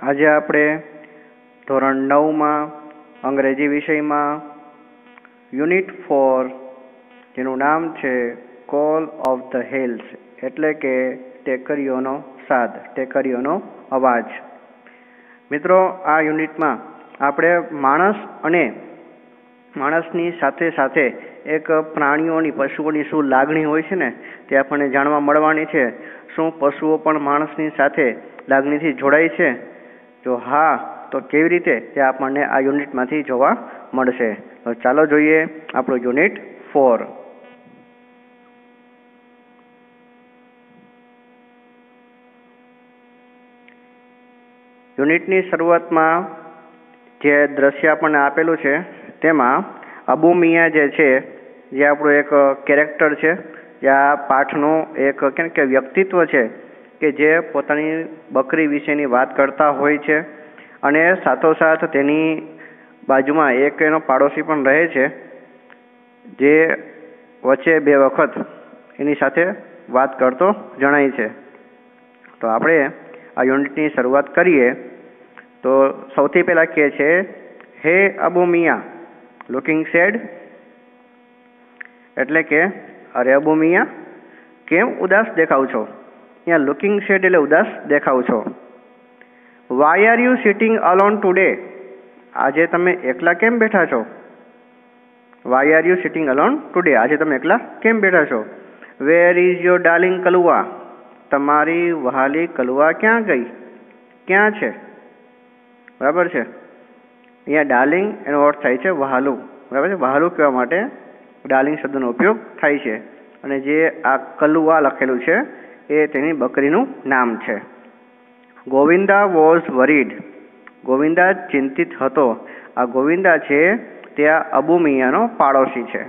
આજે આપણે ધોરણ 9માં અંગ્રેજી વિષયમાં યુનિટ 4 જેનું નામ છે કોલ ઓફ ધ હિલ્સ એટલે કે ટેકરીઓનો સાદ, ટેકરીઓનો અવાજ. મિત્રો, આ યુનિટમાં આપણે માણસ અને માણસની સાથે સાથે એક પ્રાણીઓની, પશુઓની શું લાગણી હોય છે ને તે આપણને જાણવા મળવાની છે. શું પશુઓ પણ માણસની સાથે લાગણીથી જોડાય છે? જો હા, તો કેવી રીતે તે આપણને આ યુનિટમાંથી જોવા મળશે. તો ચાલો જોઈએ આપણું યુનિટ 4. યુનિટની શરૂઆતમાં જે દ્રશ્ય આપણને આપેલું છે તેમાં અબુ મિયા જે છે, જે આપણું એક કેરેક્ટર છે, જે આ પાઠનું એક કે વ્યક્તિત્વ છે કે જે પોતાની બકરી વિશેની વાત કરતા હોય છે અને સાથોસાથ તેની બાજુમાં એક એનો પાડોશી પણ રહે છે, જે વચ્ચે બે વખત એની સાથે વાત કરતો જણાય છે. તો આપણે આ યુનિટની શરૂઆત કરીએ તો સૌથી પહેલાં કહે છે, હે અબુ મિયા લુકિંગ સેડ, એટલે કે અરે અબુ મિયા, કેમ ઉદાસ દેખાવ છો? અહીંયા લુકિંગ સેડ એટલે ઉદાસ દેખાવ છો. Why are you sitting alone today, આજે તમે એકલા કેમ બેઠા છો? Why are you sitting alone today, આજે તમે એકલા કેમ બેઠા છો? Where is your darling Kalua, તમારી વહાલી કલુઆ ક્યાં ગઈ, ક્યાં છે? બરાબર છે. અહીંયા ડાર્લિંગ એનો અર્થ થાય છે વહાલું. બરાબર છે. વહાલું કહેવા માટે ડાર્લિંગ શબ્દનો ઉપયોગ થાય છે. અને જે આ કલુઆ લખેલું છે એ તેની બકરીનું નામ છે. ગોવિંદા વોઝ વરીડ, ગોવિંદા ચિંતિત હતો. આ ગોવિંદા છે તે આ અબુ મિયાનો પાડોશી છે.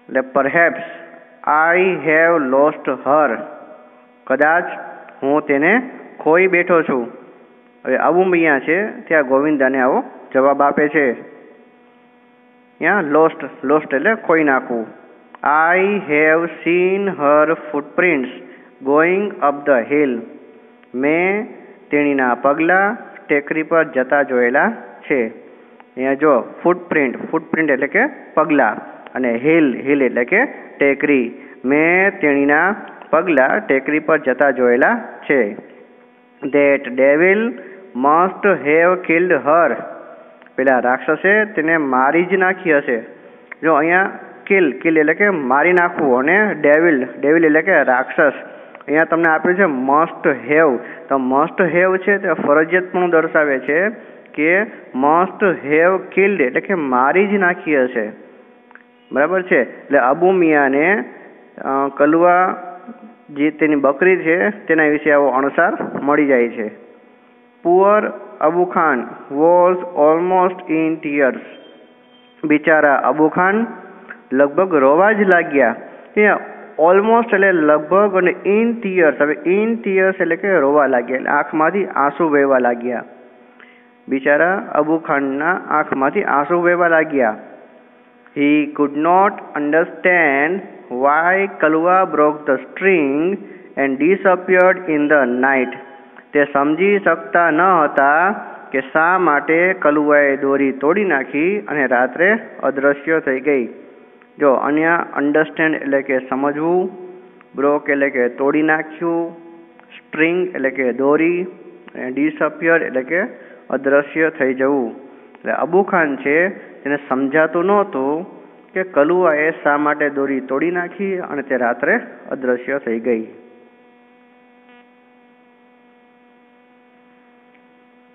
એટલે perhaps I have lost her, કદાચ હું તેને ખોઈ બેઠો છું. હવે અબુ મિયા છે ત્યાં ગોવિંદાને આવો જવાબ આપે છે. ત્યાં લોસ્ટ, લોસ્ટ એટલે ખોઈ નાખવું. I have seen Har footprints going up the hill, મેં તેણીના પગલાં ટેકરી પર જતા જોયેલા છે. અહીંયા જો ફૂટપ્રિન્ટ, ફૂટપ્રિન્ટ એટલે કે પગલાં, અને હિલ, હિલ એટલે કે ટેકરી. મેં તેણીના પગલાં ટેકરી પર જતા જોયેલા છે. That devil must have killed her, પેલા રાક્ષસે તેને મારી જ નાખી હશે. જો અહીંયા કિલ, કિલ એટલે કે મારી નાખવું, અને ડેવિલ, ડેવિલ એટલે કે રાક્ષસ. અહીંયા તમને આપ્યું છે મસ્ટ હેવ, તો મસ્ટ હેવ છે તે ફરજિયાતપણું દર્શાવે છે કે મસ્ટ હેવ કિલ્ડ એટલે કે મારી જ નાખી હશે. બરાબર છે. એટલે અબુ મિયાને કલુઆ જે તેની બકરી છે તેના વિશે આવો અણસાર મળી જાય છે. Poor Abu Khan was almost in tears, બિચારા અબુ ખાન લગભગ રોવા જ લાગ્યા. અહીંયા ઓલમોસ્ટ એટલે લગભગ, અને ઇન ટીયર્સ, હવે ઇન ટીયર્સ એટલે કે રોવા લાગ્યા, એટલે આંખમાંથી આંસુ વહેવા લાગ્યા. બિચારા અબુ ખાનના આંખમાંથી આંસુ વહેવા લાગ્યા. He could not understand why Kalua broke the string and disappeared in the night, તે સમજી શકતા ન હતા કે શા માટે કલુઆએ દોરી તોડી નાખી અને રાત્રે અદૃશ્ય થઈ ગઈ. જો અહીંયા અન્ડરસ્ટેન્ડ એટલે કે સમજવું, બ્રોક એટલે કે તોડી નાખ્યું, સ્ટ્રિંગ એટલે કે દોરી, અને ડિસઅપિયર એટલે કે અદૃશ્ય થઈ જવું. એટલે અબુ ખાન છે તેને સમજાતું નહોતું કે કલુઆએ શા માટે દોરી તોડી નાખી અને તે રાત્રે અદૃશ્ય થઈ ગઈ.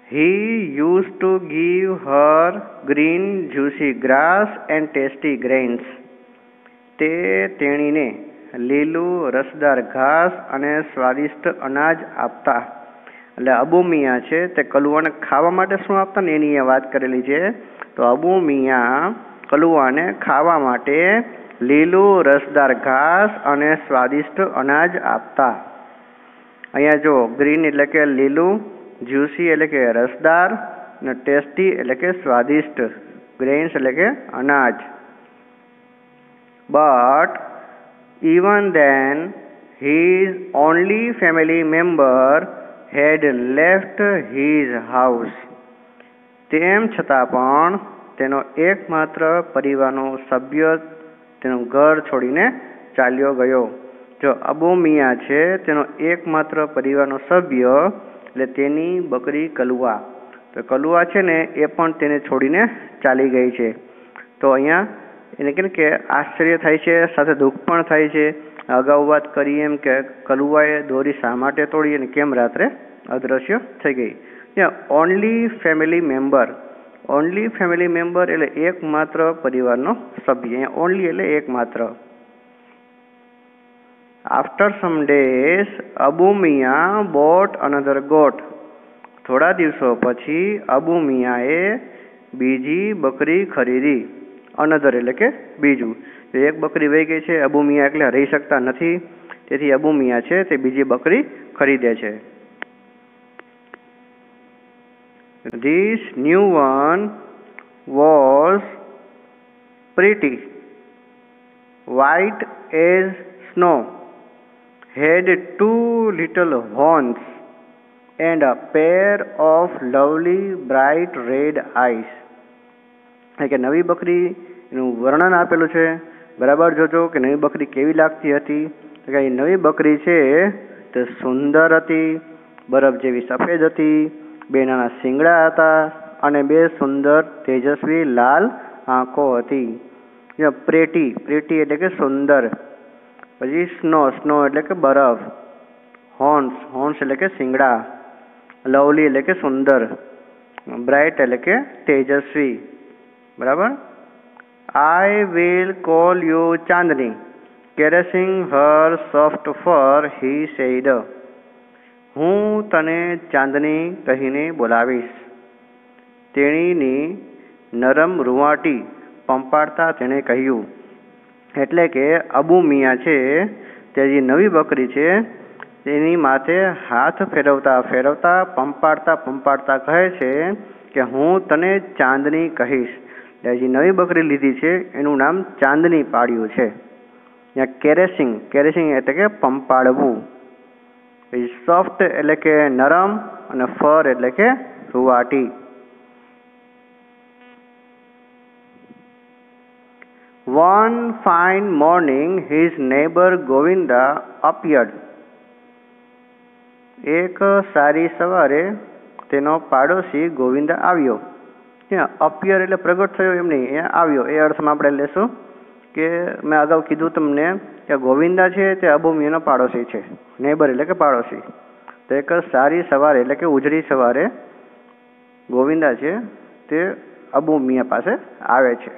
He used to give her green juicy grass and tasty grains, તે તેણીને લીલું રસદાર ઘાસ અને સ્વાદિષ્ટ અનાજ આપતા. એટલે અબુ મિયા છે તે કલુઆને ખાવા માટે શું આપતા ને એની વાત કરેલી છે. તો અબુ મિયા કલુઆને ખાવા માટે લીલું રસદાર ઘાસ અને સ્વાદિષ્ટ અનાજ આપતા. અહીંયા જો ગ્રીન એટલે કે લીલું, જ્યુસી એટલે કે રસદાર, અને ટેસ્ટી એટલે કે સ્વાદિષ્ટ, ગ્રેન્સ એટલે કે અનાજ. But even then his only family member had left his house. તેમ છતાં પણ તેનો એકમાત્ર પરિવારનો સભ્ય તેનું ઘર છોડીને ચાલ્યો ગયો. જો અબુ મિયા છે તેનો એકમાત્ર પરિવારનો સભ્ય એટલે તેની બકરી કલુઆ. તો કલુઆ છે ને એ પણ તેને છોડીને ચાલી ગઈ છે. તો અહીંયા એને કે આશ્ચર્ય થાય છે, સાથે દુઃખ પણ થાય છે. અગાઉ વાત કરી એમ કે કલુઆએ દોરી શા માટે તોડી અને કેમ રાત્રે અદૃશ્ય થઈ ગઈ. Only family member, only family member એટલે એકમાત્ર પરિવારનો સભ્ય. અહીંયા ઓનલી એટલે એકમાત્ર. After some days Abu Miya bought another goat. થોડા દિવસો પછી અબુ મિયાએ બીજી બકરી ખરીદી. અનધર એટલે કે બીજું. એક બકરી વહી ગઈ છે, અબુ મિયા એટલે રહી શકતા નથી, તેથી અબુ મિયા છે તે બીજી બકરી ખરીદે છે. This new one was pretty, white as snow, had two little horns and a pair of lovely bright red eyes. કે નવી બકરીનું વર્ણન આપેલું છે. બરાબર જોજો કે નવી બકરી કેવી લાગતી હતી. તો કે નવી બકરી છે તે સુંદર હતી, બરફ જેવી સફેદ હતી, બે નાના શિંગડા હતા અને બે સુંદર તેજસ્વી લાલ આંખો હતી. પ્રેટી, પ્રેટી એટલે કે સુંદર. પછી સ્નો, સ્નો એટલે કે બરફ. હોર્ન્સ, હોર્ન્સ એટલે કે શિંગડા. લવલી એટલે કે સુંદર. બ્રાઇટ એટલે કે તેજસ્વી. બરાબર. I will call you Chandni, caressing her soft fur, he said. હું તને ચાંદની કહીને બોલાવીશ. તેણીની નરમ રૂંવાટી પંપાડતા તેણે કહ્યું. એટલે કે અબુ મિયા છે તે જે નવી બકરી છે તેની માથે હાથ ફેરવતા ફેરવતા પંપાડતા પંપાડતા કહે છે કે હું તને ચાંદની કહીશ. જે નવી બકરી લીધી છે એનું નામ ચાંદની પાડ્યું છે. કેરેસિંગ, કેરેસિંગ એટલે કે પંપાડવું. સોફ્ટ એટલે કે નરમ અને ફર એટલે કે રૂંવાટી. One fine morning his neighbor Govinda appeared. એક સારી સવારે તેનો પાડોશી ગોવિંદા આવ્યો. અપિયર એટલે પ્રગટ થયો એમ નહીં, એ આવ્યો એ અર્થમાં આપણે લેશું કે મેં અગાઉ કીધું તમને કે ગોવિંદા છે તે અબુ મિયાનો પાડોશી છે. નેબર એટલે કે પાડોશી. તો એક સારી સવારે એટલે કે ઉજળી સવારે ગોવિંદા છે તે અબુ મિયા પાસે આવે છે.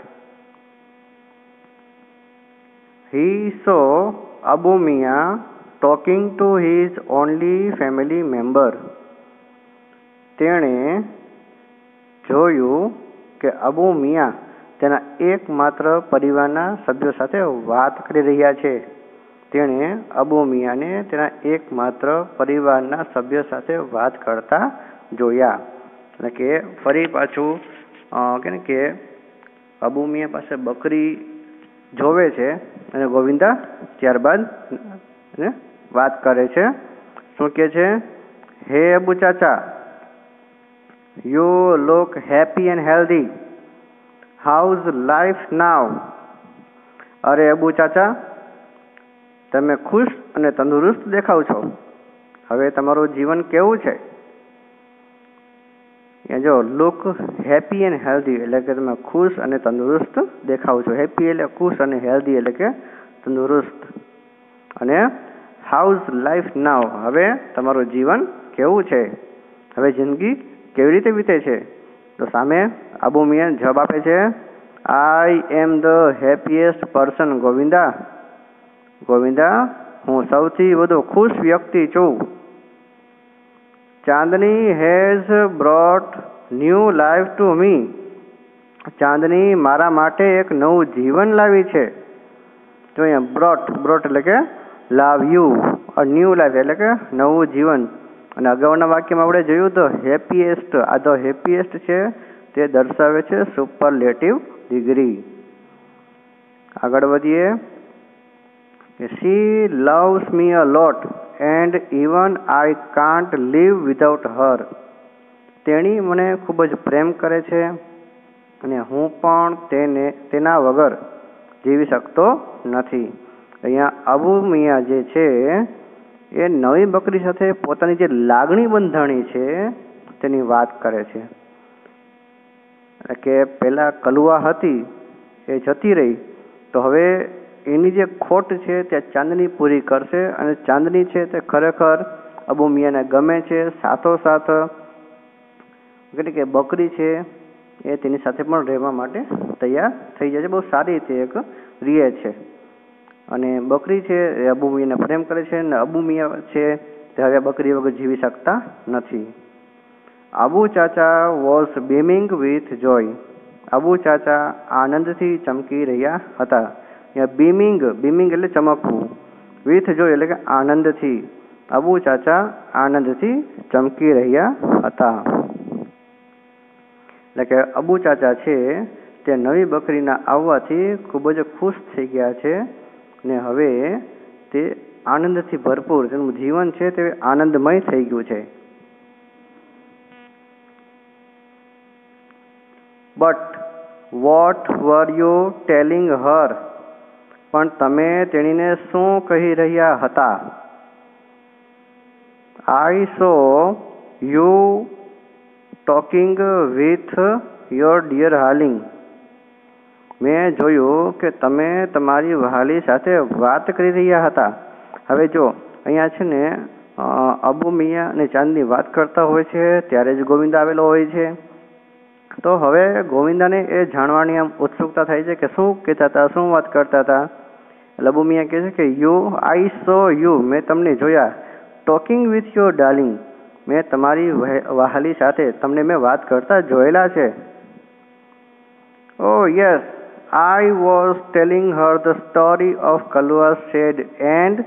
He saw Abu Miya talking to his only family member. તેણે જોયું કે અબુ મિયા તેના એકમાત્ર પરિવારના સભ્યો સાથે વાત કરી રહ્યા છે. તેણે અબુ મિયાને તેના એકમાત્ર પરિવારના સભ્યો સાથે વાત કરતા જોયા. એટલે કે ફરી પાછું કે અબુ મિયા પાસે બકરી જોવે છે અને ગોવિંદા ત્યારબાદ વાત કરે છે. શું કહે છે? હે અબુ ચાચા, you look happy and healthy. How's life now? અરે અબુ ચાચા, તમે ખુશ અને તંદુરસ્ત દેખાવ છો. હવે તમારું જીવન કેવું છે? જો લુક હેપી એન્ડ હેલ્ધી એટલે કે તમે ખુશ અને તંદુરસ્ત દેખાવ છો. હેપી એટલે ખુશ અને હેલ્ધી એટલે કે તંદુરસ્ત. અને હાઉઝ લાઈફ નાવ, હવે તમારું જીવન કેવું છે? હવે જિંદગી કેવી રીતે વીતે છે? તો સામે અબુ મિયા જવાબ આપે છે, I am the happiest person Govinda. Govinda, હું સૌથી વધુ ખુશ વ્યક્તિ છું. Chandni has brought new life to me. Chandni મારા માટે એક નવું જીવન લાવી છે. તો અહીંયા બ્રોટ, બ્રોટ એટલે કે લાવ્યું, ન્યૂ લાઈફ એટલે કે નવું જીવન. અને અગાઉના વાક્યમાં આપણે જોયું તો હેપીએસ્ટ, આ ધ હેપીએસ્ટ છે તે દર્શાવે છે સુપરલેટિવ ડિગ્રી. આગળ વધીએ. She loves me a lot and even I can't live without her. તેણી મને ખૂબ જ પ્રેમ કરે છે અને હું પણ તેના વગર જીવી શકતો નથી. અહીંયા અબુ મિયા જે છે એ નવી બકરી સાથે પોતાની જે લાગણી બંધાણી છે તેની વાત કરે છે. એટલે કે પહેલાં કલુઆ હતી એ જતી રહી તો હવે એની જે ખોટ છે તે ચાંદની પૂરી કરશે અને ચાંદની છે તે ખરેખર અબુ મિયાને ગમે છે. સાથોસાથ એટલે કે બકરી છે એ તેની સાથે પણ રહેવા માટે તૈયાર થઈ જાય છે. બહુ સારી રીતે એક રહે છે અને બકરી છે એ અબુ મિયાને પ્રેમ કરે છે અને અબુ મિયા છે તે હવે બકરી વગર જીવી શકતા નથી. અબુ ચાચા વોઝ બીમિંગ વિથ જોય. અબુ ચાચા આનંદથી ચમકી રહ્યા હતા. બીમિંગ એટલે ચમકવું, વિથ જોય એટલે કે આનંદથી. અબુ ચાચા આનંદથી ચમકી રહ્યા હતા. એટલે કે અબુ ચાચા છે તે નવી બકરીના આવવાથી ખૂબ જ ખુશ થઈ ગયા છે ને હવે તે આનંદથી ભરપૂર તેનું જીવન છે તે આનંદમય થઈ ગયું છે. But what were you telling her? પણ તમે તેણીને શું કહી રહ્યા હતા? I saw you talking with your dear darling. મેં જોયું કે તમે તમારી વહાલી સાથે વાત કરી રહ્યા હતા. હવે જો અહીંયા છે ને અબુ મિયા અને ચાંદની વાત કરતા હોય છે ત્યારે જ ગોવિંદા આવેલો હોય છે. તો હવે ગોવિંદાને એ જાણવાની આમ ઉત્સુકતા થાય છે કે શું કહેતા હતા, શું વાત કરતા હતા. એટલે અબુ મિયા કહે છે કે આઈ સો યુ, મેં તમને જોયા, ટોકિંગ વિથ યોર ડાર્લિંગ, મેં તમારી વહાલી સાથે તમને મેં વાત કરતા જોયેલા છે. Oh yes, I was telling her the story of Kalua's sad end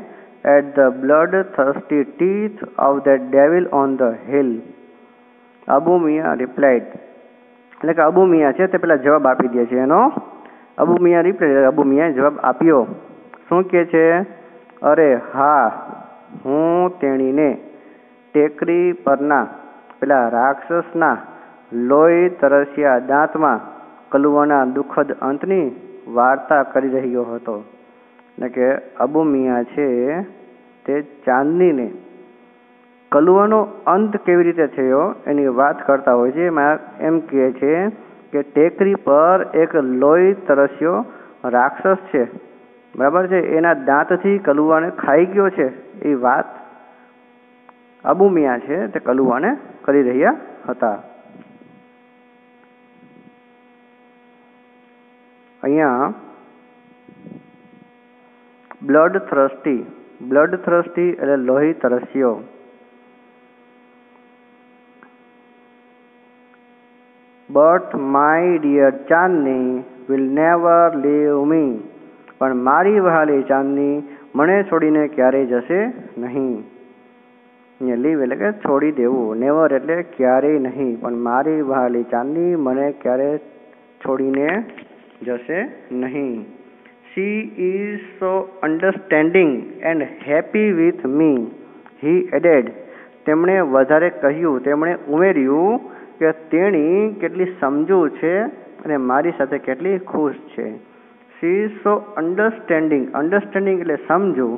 at the bloodthirsty teeth of that devil on the hill. Abu Miya replied. એટલે કે અબુ મિયા છે તે પેલા જવાબ આપી દે છે એનો. અબુ મિયા રિપ્લાય, અબુ મિયાએ જવાબ આપ્યો. શું કહે છે? અરે હા, હું તેણીને ટેકરી પરના પેલા રાક્ષસના લોહી તરસ્યા દાંતમાં કલુઆના દુઃખદ અંતની વાર્તા કરી રહ્યો હતો. એટલે કે અબુ મિયા છે તે ચાંદનીને કલુઆનો અંત કેવી રીતે થયો એની વાત કરતા હોય છે. એમાં એમ કહે છે કે ટેકરી પર એક લોહી તરસ્યો રાક્ષસ છે, બરાબર છે, એના દાંતથી કલુઆને ખાઈ ગયો છે એ વાત અબુ મિયા છે તે કલુઆને કરી રહ્યા હતા. અહીંયા બ્લડ થ્રસ્ટી એટલે લોહી તરસ્યો. But my dear Chandni will never leave me. પણ મારી વહાલી ચાંદની મને છોડીને ક્યારેય જશે નહીં. અહીંયા લીવ એટલે કે છોડી દેવું, નેવર એટલે ક્યારેય નહીં, પણ મારી વહાલી ચાંદની મને ક્યારેય છોડીને જશે નહીં. She is so understanding and happy with me, he added. તેમણે વધારે કહ્યું, તેમણે ઉમેર્યું કે તેણી કેટલી સમજુ છે અને મારી સાથે કેટલી ખુશ છે. She is so understanding એટલે સમજુ,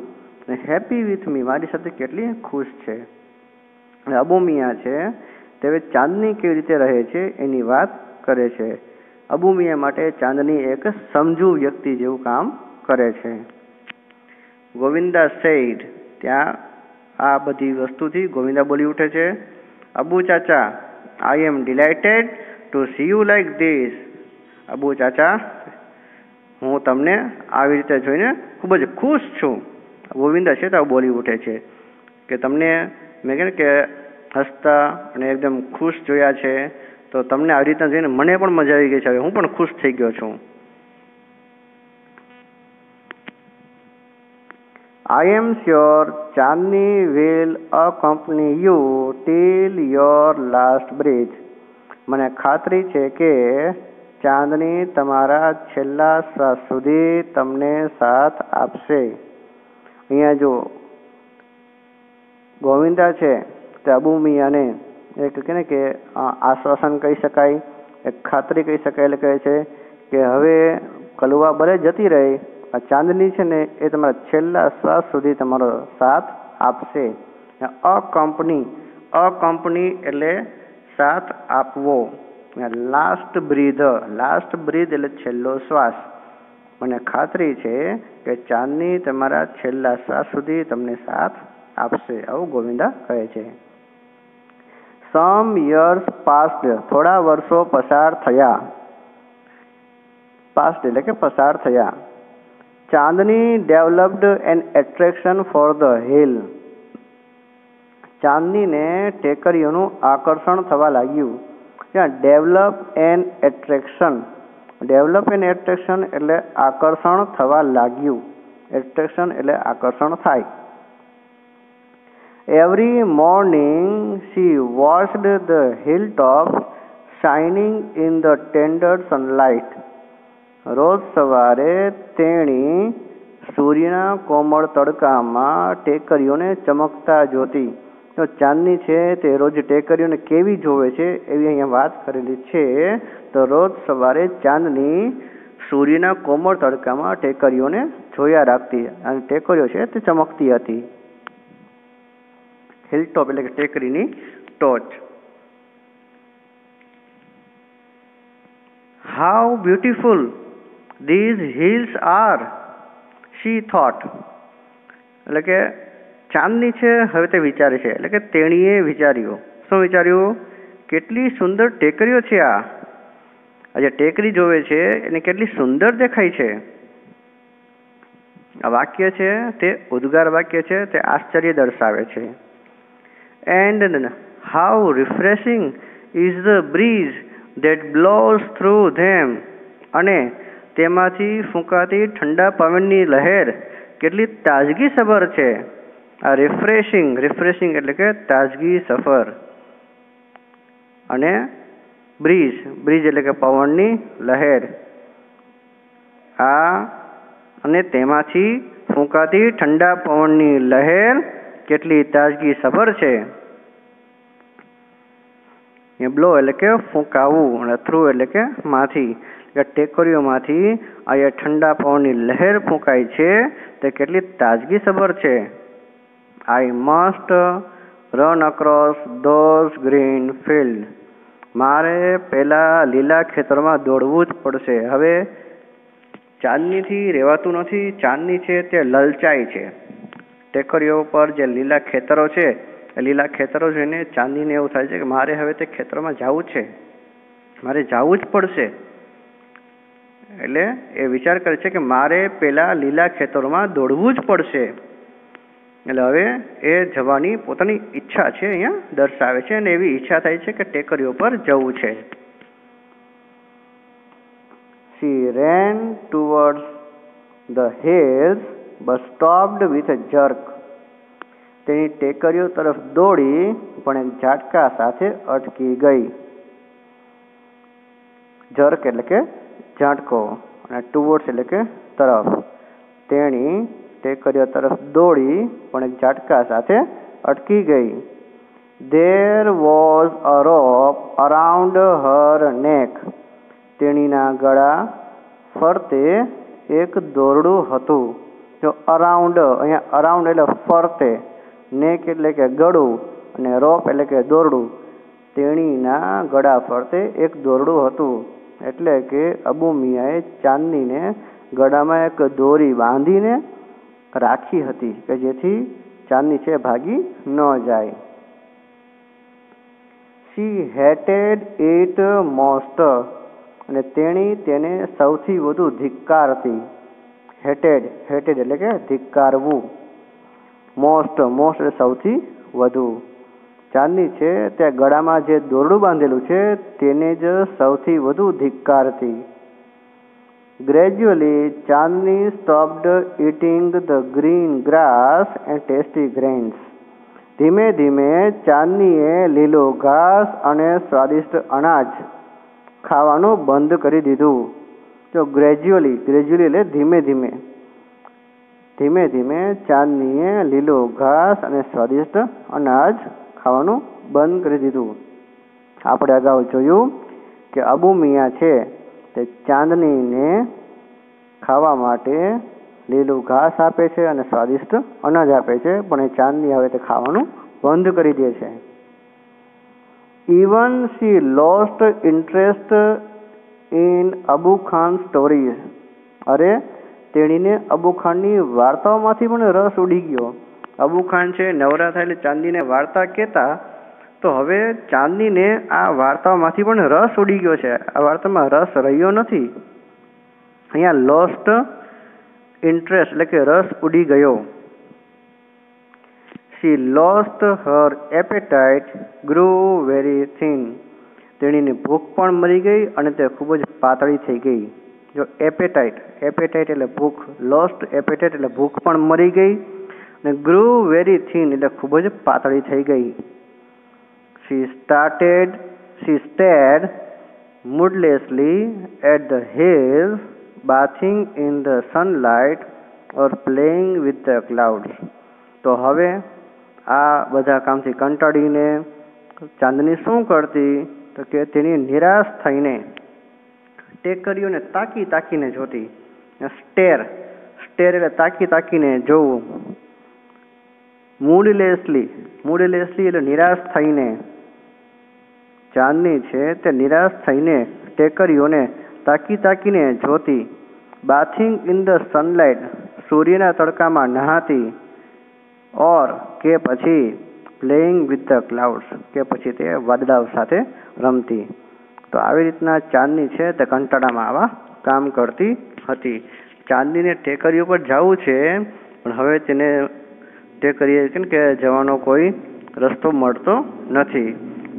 અને happy with me મારી સાથે કેટલી ખુશ છે. અને અબુ મિયા છે તે ચાંદની કેવી રીતે રહે છે એની વાત કરે છે. અબુ મિયા માટે ચાંદની એક સમજુ વ્યક્તિ જેવું કામ કરે છે. ગોવિંદા સેડ, ત્યાં આ બધી વસ્તુથી ગોવિંદા બોલી ઉઠે છે. અબુ ચાચા, I am delighted to see you like this. Abu ચાચા, હું તમને આવી રીતે જોઈને ખૂબ જ ખુશ છું. ગોવિંદા છે તો બોલી ઉઠે છે કે તમને મેં કહ્યું કે હસતા અને એકદમ ખુશ જોયા છે, તો તમને આવી રીતના જોઈને મને પણ મજા આવી ગઈ છે. હવે હું પણ ખુશ થઈ ગયો છું. I am sure Chandni will accompany you till your last breath. મને ખાતરી છે કે ચાંદની તમારા છેલ્લા શ્વાસ સુધી તમને સાથ આપશે. અહીંયા જો ગોવિંદા છે તે અબુ મિયાને એક કહે ને કે આશ્વાસન કહી શકાય, એક ખાતરી કહી શકાય. એટલે કહે છે કે હવે કલુઆ ભલે જતી રહે, આ ચાંદની છે ને એ તમારા છેલ્લા શ્વાસ સુધી તમારો સાથ આપશે. અ કંપની એટલે સાથ આપવો. લાસ્ટ બ્રીથ એટલે છેલ્લો શ્વાસ. મને ખાતરી છે કે ચાંદની તમારા છેલ્લા શ્વાસ સુધી તમને સાથ આપશે, આવું ગોવિંદા કહે છે. સમ યર્સ પાસ્ડ, થોડા વર્ષો પસાર થયા. પાસ્ડ એટલે કે પસાર થયા. Chandni developed an attraction for the hill. ચાંદનીને ટેકરીઓનું આકર્ષણ થવા લાગ્યું. ડેવલપ એન એટ્રેક્શન એટલે આકર્ષણ થવા લાગ્યું. એટ્રેક્શન એટલે આકર્ષણ થાય. Every morning she watched the hilltops shining in the tender sunlight. રોજ સવારે તેણી સૂર્યના કોમળ તડકામાં ટેકરીઓને ચમકતા જોતી. તો ચાંદની છે તે રોજ ટેકરીઓને કેવી જોવે છે એવી અહીંયા વાત કરેલી છે. તો રોજ સવારે ચાંદની સૂર્યના કોમળ તડકામાં ટેકરીઓને જોયા રાખતી અને ટેકરીઓ છે તે ચમકતી હતી. હિલટોપ એટલે કે ટેકરીની ટોચ. How beautiful these hills are, she thought. એટલે કે ચાંદની છે હવે તે વિચારે છે, એટલે કે તેણીએ વિચાર્યું. શું વિચાર્યું? કેટલી સુંદર ટેકરીઓ છે આ જે ટેકરી જોવે છે એને કેટલી સુંદર દેખાય છે. આ વાક્ય છે તે ઉદ્ગાર વાક્ય છે, તે આશ્ચર્ય દર્શાવે છે. And how refreshing is the breeze that blows through them. અને તેમાંથી ફૂંકાતી ઠંડા પવનની લહેર કેટલી તાજગીસભર છે. આ રિફ્રેશિંગ એટલે કે તાજગી સફર. અને બ્રીઝ એટલે કે પવનની લહેર. અને તેમાંથી ફૂંકાતી ઠંડા પવનની લહેર કેટલી તાજગી સભર છે. બ્લો એટલે કે ફૂંકાવું અને થ્રુ એટલે કે માંથી. ટેકરીઓમાંથી આ ઠંડા પવનની લહેર ફૂંકાય છે તે કેટલી તાજગી સભર છે. I must run across those green fields. મારે પેલા લીલા ખેતરમાં દોડવું જ પડશે. હવે ચાંદનીથી રહેવાતું નથી. ચાંદની છે તે લલચાય છે. ટેકરીઓ પર જે લીલા ખેતરો છે એ લીલા ખેતરો જોઈને ચાંદનીને એવું થાય છે કે મારે હવે તે ખેતરોમાં જવું છે, મારે જવું જ પડશે. એટલે એ વિચાર કરે છે કે મારે પેલા લીલા ખેતરોમાં દોડવું જ પડશે. એટલે હવે એ જવાની પોતાની ઈચ્છા છે અહીંયા દર્શાવે છે અને એવી ઈચ્છા થાય છે કે ટેકરીઓ પર જવું છે. She ran towards the hills but stopped with a jerk. તેની ટેકરીઓ તરફ દોડી પણ એક ઝાટકા સાથે અટકી ગઈ. જર્ક એટલે કે ઝાટકો અને ટુવર્ડ્સ એટલે કે તરફ. તેણી ટેકરીઓ તરફ દોડી પણ એક ઝાટકા સાથે અટકી ગઈ. There was a rope around her neck. તેણીના ગળા ફરતે એક દોરડું હતું. જો અરાઉન્ડ, અહીંયા અરાઉન્ડ એટલે ફરતે, નેક એટલે કે ગળું અને રોપ એટલે કે દોરડું. તેણીના ગળા ફરતે એક દોરડું હતું. એટલે કે અબુ મિયાએ ચાંદનીને ગળામાં એક દોરી બાંધીને રાખી હતી કે જેથી ચાંદની છે ભાગી ન જાય. She hated it most. અને તેણી તેને સૌથી વધુ ધિક્કારતી. હેટેડ એટલે કે ધિક્કારવું. મોસ્ટ એટલે સૌથી વધુ. ચાંદની છે તે ગળામાં જે દોરડું બાંધેલું છે તેને જ સૌથી વધુ ધિક્કારતી. Gradually, Chandni stopped eating the green grass and tasty grains. ધીમે ધીમે ચાંદનીએ લીલો ઘાસ અને સ્વાદિષ્ટ અનાજ ખાવાનું બંધ કરી દીધું. તો ગ્રેજ્યુઅલી એટલે ધીમે ધીમે. ધીમે ધીમે ચાંદનીએ લીલું ઘાસ અને સ્વાદિષ્ટ અનાજ ખાવાનું બંધ કરી દીધું. આપણે અગાઉ જોયું કે અબુ મિયાં છે તે ચાંદનીને ખાવા માટે લીલું ઘાસ આપે છે અને સ્વાદિષ્ટ અનાજ આપે છે, પણ એ ચાંદની હવે તે ખાવાનું બંધ કરી દે છે. Even she lost interest in Abu Khan stories. અરે તેણીને અબુ ખાનની વાર્તાઓમાંથી પણ રસ ઉડી ગયો. અબુ ખાન છે નવરા થાય એટલે ચાંદનીને વાર્તા કહેતા, તો હવે ચાંદનીને આ વાર્તાઓમાંથી પણ રસ ઉડી ગયો છે. આ વાર્તામાં રસ રહ્યો નથી. અહીંયા લોસ્ટ ઇન્ટરેસ્ટ એટલે કે રસ ઉડી ગયો. She lost her appetite, grew very thin. તેણીની ભૂખ પણ મરી ગઈ અને તે ખૂબ જ પાતળી થઈ ગઈ. જો એપેટાઇટ એટલે ભૂખ, લોસ્ટ એપેટાઇટ એટલે ભૂખ પણ મરી ગઈ, અને ગ્રુ વેરી થિન એટલે ખૂબ જ પાતળી થઈ ગઈ. She stared moodlessly at the hills, bathing in the sunlight or playing with the clouds. તો હવે આ બધા કામથી કંટાળીને ચાંદની શું કરતી, તો કે તેની નિરાશ થઈને ટેકરીઓને તાકી તાકીને જોતી. સ્ટેર એટલે તાકી તાકીને જોવું. મૂડલેસલી એટલે નિરાશ થઈને. ચાંદની છે તે નિરાશ થઈને ટેકરીઓને તાકી તાકીને જોતી. બાથિંગ ઇન ધ સનલાઇટ સૂર્યના તડકામાં નહાતી. ઓર કે પછી પ્લેઇંગ વિથ ધ ક્લાઉડ્સ કે પછી તે વાદળાઓ સાથે રમતી. તો આવી રીતના ચાંદની છે તે કંટાળામાં આવા કામ કરતી હતી. ચાંદનીને ટેકરીઓ પર જવું છે, પણ હવે તેને ટેકરીએ કે જવાનો કોઈ રસ્તો મળતો નથી.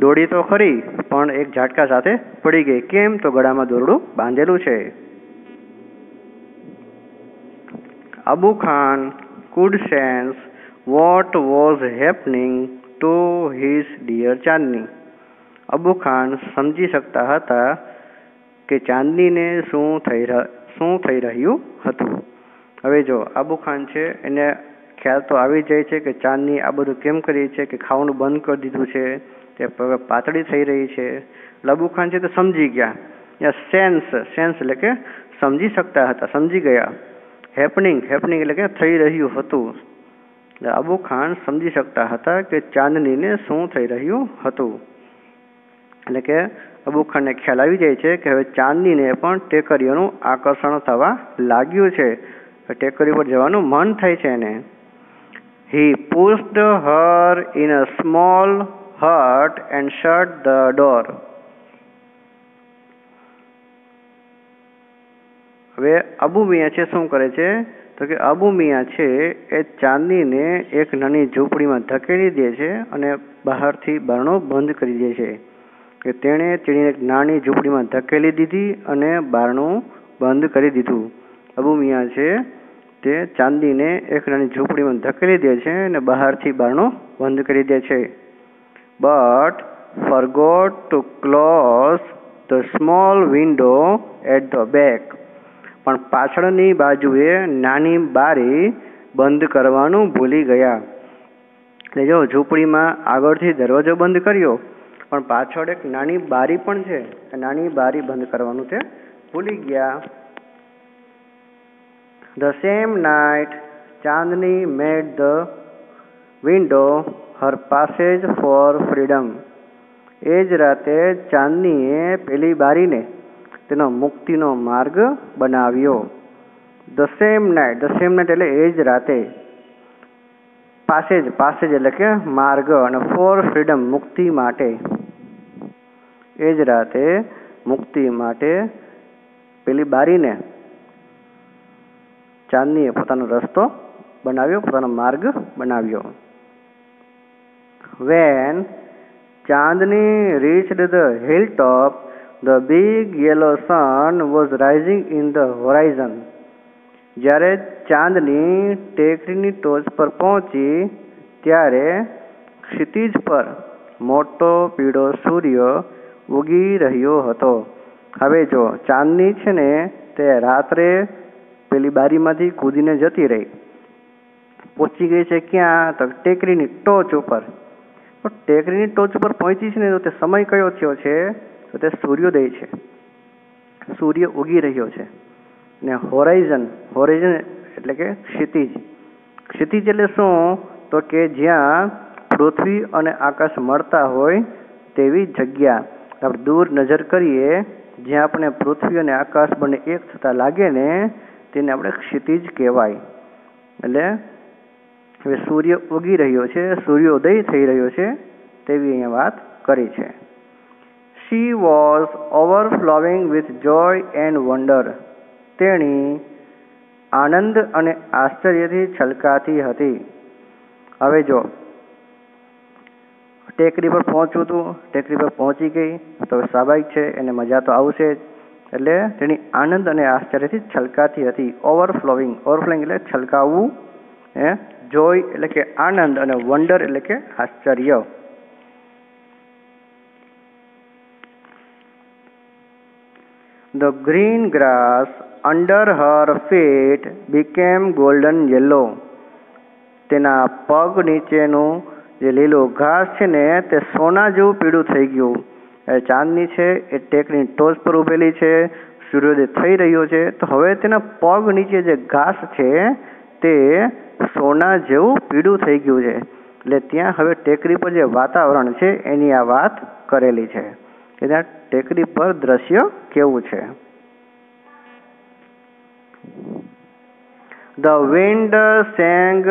દોડી તો ખરી, પણ એક ઝાટકા સાથે પડી ગઈ. કેમ? તો ગળામાં દોરડું બાંધેલું છે. Abu Khan could sense what was happening to his dear ચાંદની. અબુ ખાન સમજી શકતા હતા કે ચાંદનીને શું થઈ રહ્યું હતું. હવે જો અબુ ખાન છે એને ખ્યાલ તો આવી જાય છે કે ચાંદની આ બધું કેમ કરી છે, કે ખાવાનું બંધ કરી દીધું છે, તે પાતળી થઈ રહી છે. અબુ ખાન છે તો સમજી ગયા. સેન્સ એટલે કે સમજી શકતા હતા, સમજી ગયા. હેપનિંગ એટલે કે થઈ રહ્યું હતું. અબુ ખાન સમજી શકતા હતા કે ચાંદનીને શું થઈ રહ્યું હતું. એટલે કે અબુ ખાનને ખ્યાલ આવી જાય છે કે હવે ચાંદનીને પણ ટેકરીઓનું આકર્ષણ થવા લાગ્યું છે. ટેકરી પર જવાનું મન થાય છે એને. He pushed her in a small hut and shut the door. હવે અબુ મિયાં છે શું કરે છે, તો કે અબુ મિયાં છે એ ચાંદનીને એક નાની ઝૂંપડીમાં ધકેલી દે છે અને બહારથી બારણું બંધ કરી દે છે. કે તેણે એક નાની ઝૂંપડીમાં ધકેલી દીધી અને બારણું બંધ કરી દીધું. અબુ મિયાં છે તે ચાંદનીને એક નાની ઝૂંપડીમાં ધકેલી દે છે અને બહારથી બારણું બંધ કરી દે છે. But forgot to close the small window at the back. પણ પાછળની બાજુએ નાની બારી બંધ કરવાનું ભૂલી ગયા. એટલે જો ઝૂંપડીમાં આગળથી દરવાજો બંધ કર્યો, પણ પાછળ એક નાની બારી પણ છે, નાની બારી બંધ કરવાનું તે ભૂલી ગયા. The same night, Chandni made the window her passage for freedom. એ જ રાતે ચાંદનીએ પેલી બારીને તેનો મુક્તિનો માર્ગ બનાવ્યો. The same night એટલે એ જ રાતે. પાસેજ એટલે કે માર્ગ, અને ફોર ફ્રીડમ મુક્તિ માટે. એ જ રાતે મુક્તિ માટે પેલી બારીને ચાંદનીએ પોતાનો રસ્તો બનાવ્યો, પોતાનો માર્ગ બનાવ્યો. When Chandni reached the hilltop, the big yellow sun was rising in the horizon. જ્યારે ચાંદની ટેકરીની ટોચ પર પહોંચી ત્યારે ક્ષિતિજ પર મોટો પીળો સૂર્ય ઉગી રહ્યો હતો. હવે જો ચાંદની છે ને તે રાત્રે પેલી બારીમાંથી કૂદીને જતી રહી, પહોંચી ગઈ છે ક્યાં? તો ટેકરીની ટોચ ઉપર. તો ટેકરીની ટોચ ઉપર પહોંચી છે ને, તો તે સમય કયો થયો છે? તો તે સૂર્યોદય છે, સૂર્ય ઉગી રહ્યો છે. ને હોરાઇઝન, હોરાઇઝન એટલે કે ક્ષિતિજ. ક્ષિતિજ એટલે શું? તો કે જ્યાં પૃથ્વી અને આકાશ મળતા હોય તેવી જગ્યા. આપણે દૂર નજર કરીએ, જ્યાં આપણે પૃથ્વી અને આકાશ બંને એક થતા લાગે ને, તેને આપણે ક્ષિતિજ કહેવાય. એટલે હવે સૂર્ય ઉગી રહ્યો છે, સૂર્યોદય થઈ રહ્યો છે તેવી અહીંયા વાત કરી છે. She was overflowing with joy and wonder. તેણી આનંદ અને આશ્ચર્યથી છલકાતી હતી. હવે જો ટેકરી પર પહોંચવું હતું, ટેકરી પર પહોંચી ગઈ તો સ્વાભાવિક છે એને મજા તો આવશે જ. એટલે તેની આનંદ અને આશ્ચર્યથી છલકાતી હતી. ઓવરફ્લોઈંગ, ઓવરફ્લોઈંગ એટલે છલકાવું, જોય એટલે કે આનંદ, અને વન્ડર એટલે કે આશ્ચર્ય. The green grass under her feet became golden yellow. તેના પગ નીચેનું જે લીલું ઘાસ છે ને તે સોના જેવું પીળું થઈ ગયું. ચાંદની છે એ ટેકની ટોચ પર ઉભેલી છે, સૂર્યોદય થઈ રહ્યો છે, તો હવે તેના પગ નીચે જે ઘાસ છે તે સોના જેવું પીળું થઈ ગયું છે. એટલે ત્યાં હવે ટેકરી પર જે વાતાવરણ છે એની આ વાત કરેલી છે કે ત્યાં ટેકરી પર દ્રશ્ય કેવું છે. The wind sang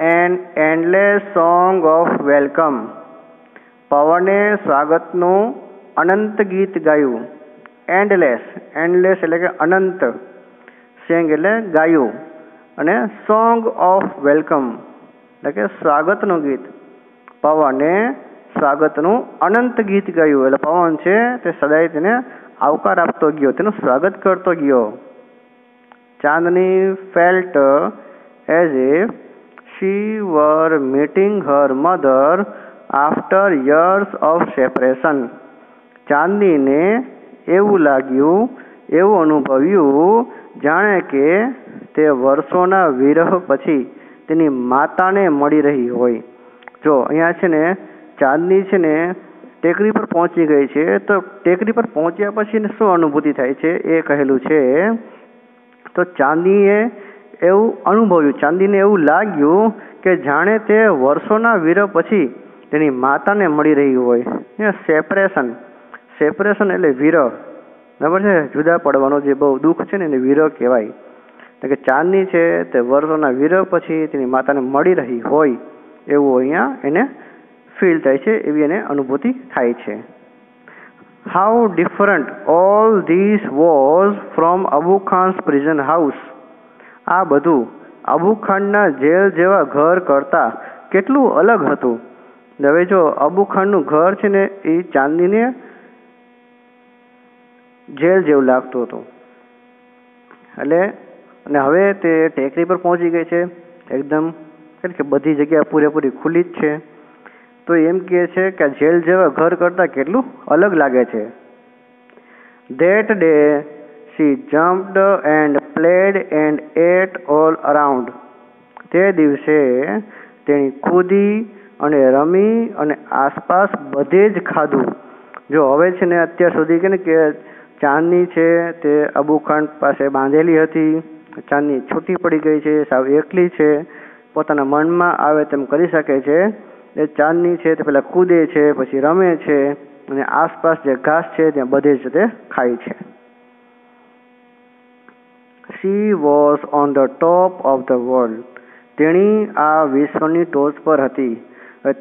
an endless song of welcome. પવને સ્વાગતનું અનંત ગીત ગાયું. એન્ડલેસ, એન્ડલેસ એટલે કે અનંત, સેંગ એટલે ગાયું, અને સોંગ ઓફ વેલકમ એટલે કે સ્વાગતનું ગીત. પવને સ્વાગતનું અનંત ગીત ગાયું. એટલે પવન છે તે સદાય તેને આવકાર આપતો ગયો, તેનું સ્વાગત કરતો ગયો. ચાંદની felt as if she were meeting her mother after years of separation. ચાંદનીને એવું લાગ્યું, એવું અનુભવ્યું જાણે કે તે વર્ષોના વિરહ પછી તેની માતાને મળી રહી હોય. જો અહીંયા છે ને ચાંદની છે ને ટેકરી પર પહોંચી ગઈ છે, તો ટેકરી પર પહોંચ્યા પછી શું અનુભૂતિ થાય છે એ કહેલું છે. તો ચાંદીએ એવું અનુભવ્યું, ચાંદીને એવું લાગ્યું કે જાણે તે વર્ષોના વિરહ પછી તેની માતાને મળી રહી હોય. સેપરેશન, સેપરેશન એટલે વિરહ, બરાબર છે, જુદા પડવાનો જે બહુ દુઃખ છે ને એને વિરહ કહેવાય. એટલે કે ચાંદની છે તે વર્ષોના વિરહ પછી તેની માતાને મળી રહી હોય એવું અહીંયા એને ફીલ થાય છે, એવી એને અનુભૂતિ થાય છે. How different all this was from Abu ખાન's prison house. આ બધું અબુ ખાનના જેલ જેવા ઘર કરતાં કેટલું અલગ હતું. હવે જો અબુ ખાનનું ઘર છે ને એ ચાંદનીને જેલ જેવું લાગતું હતું. એટલે અને હવે તે ટેકરી પર પહોંચી ગઈ છે, એકદમ એટલે કે બધી જગ્યા પૂરેપૂરી ખુલ્લી જ છે. તો એમ કહે છે કે જેલ જેવા ઘર કરતાં કેટલું અલગ લાગે છે. That day she jumped and played and ate all around. તે દિવસે તેણી કૂદી અને રમી અને આસપાસ બધે જ ખાધું. જો હવે છે ને અત્યાર સુધી કે ચાંદની છે તે અબુ ખાન પાસે બાંધેલી હતી, ચાંદની છૂટી પડી ગઈ છે, સાવ એકલી છે, પોતાના મનમાં આવે તેમ કરી શકે છે. એ ચાંદની છે તે પેલા કૂદે છે, પછી રમે છે, અને આસપાસ જે ઘાસ છે ત્યાં બધે જ તે ખાય છે. She was on the top of the world. તેણી આ વિશ્વની ટોચ પર હતી.